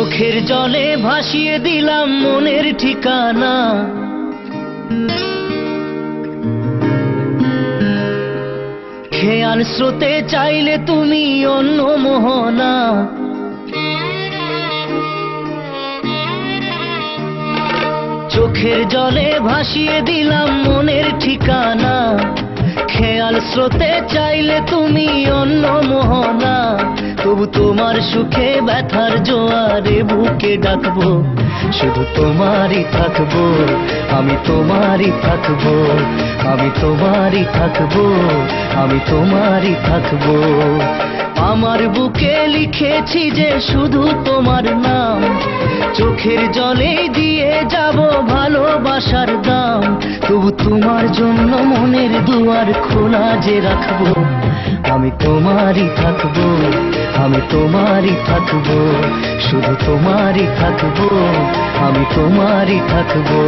চোখের জলে ভাসিয়ে দিলাম মনের ঠিকানা। খেয়াল স্রোতে চাইলে তুমি অন্য মোহনা। চোখের জলে ভাসিয়ে দিলাম মনের ঠিকানা। খেয়াল স্রোতে চাইলে তুমি অন্য মোহনা। তবু তোমার সুখে ব্যথার জোয়ারে বুকে ডাকবো, শুধু তোমারই থাকবো, আমি তোমারই থাকবো, আমি তোমারই থাকবো, আমি তোমারই থাকবো। আমার বুকে লিখেছি যে শুধু তোমার নাম, চোখের জলে দিয়ে যাব ভালোবাসার দাম। তবু তোমার জন্য মনের দুয়ার খোলা যে রাখবো, আমি তোমারই থাকবো, আমি তোমারই থাকবো, শুধু তোমারই থাকবো, আমি তোমারই থাকবো।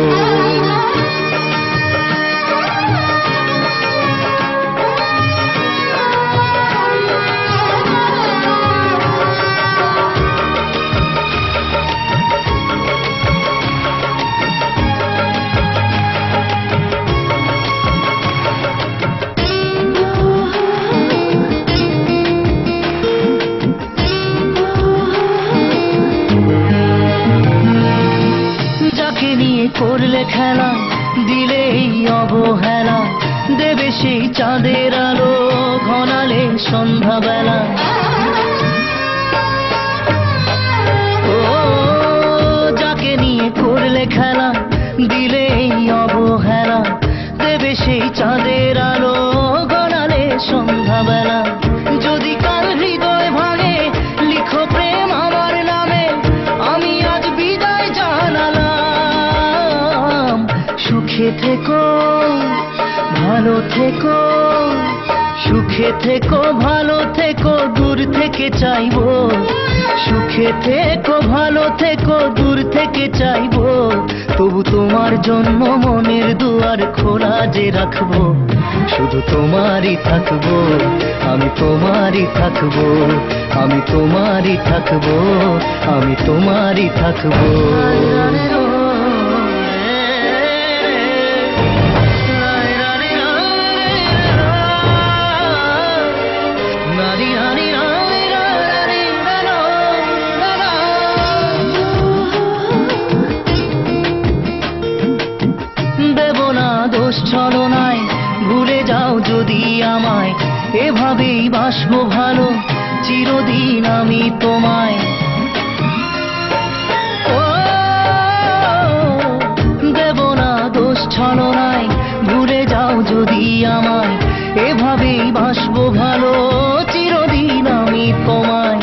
করলে খেলা দিলে এই অবহেলা, দেবে সেই চাঁদের আলো ঘনালে সন্ধ্যাবেলা। ও যাকে নিয়ে করলে খেলা দিলে এই অবহেলা, দেবে সেই চাঁদের আলো ঘনালে সন্ধ্যাবেলা। যদি কাল হৃদয় ভাঙে লিখো প্রেম আমার নামে, আমি আজ বিদায় জানালাম। সুখে থেকো ভালো থেকো, সুখে থেকো ভালো থেকো, দূর থেকে চাইবো। সুখে থেকো ভালো থেকো, দূর থেকে চাইবো। তবু তোমার জন্য মনের দুয়ার খোলা যে রাখবো, শুধু তোমারই থাকবো, আমি তোমারই থাকবো, আমি তোমারই থাকবো, আমি তোমারই থাকবো। দেব না দোষ ছলনায়, ভুলে যাও যদি আমায়, এভাবেই বাসবো ভালো চিরদিন আমি তোমায়। ও দেব না দোষ ছলনায়, ভুলে যাও যদি আমায়, এভাবেই বাসবো ভালো চিরদিন আমি তোমায়।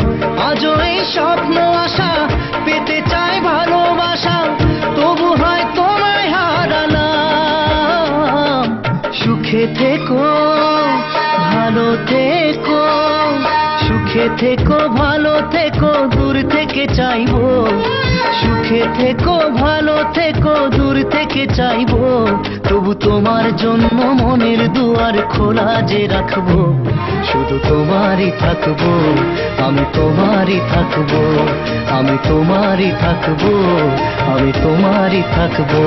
আজও এই স্বপ্ন আশা পেতে চাই ভালোবাসা, তবু হয় তোমায় হারালাম। সুখে থেকো ভালো থেকো, সুখে থেকো ভালো থেকো, দূর থেকে চাইবো। সুখে থেকো ভালো থেকো, দূর থেকে চাইবো। তবু তোমার জন্য মনের দুয়ার খোলা যে রাখবো, শুধু তোমারই থাকবো, আমি তোমারই থাকবো, আমি তোমারই থাকবো, আমি তোমারই থাকবো।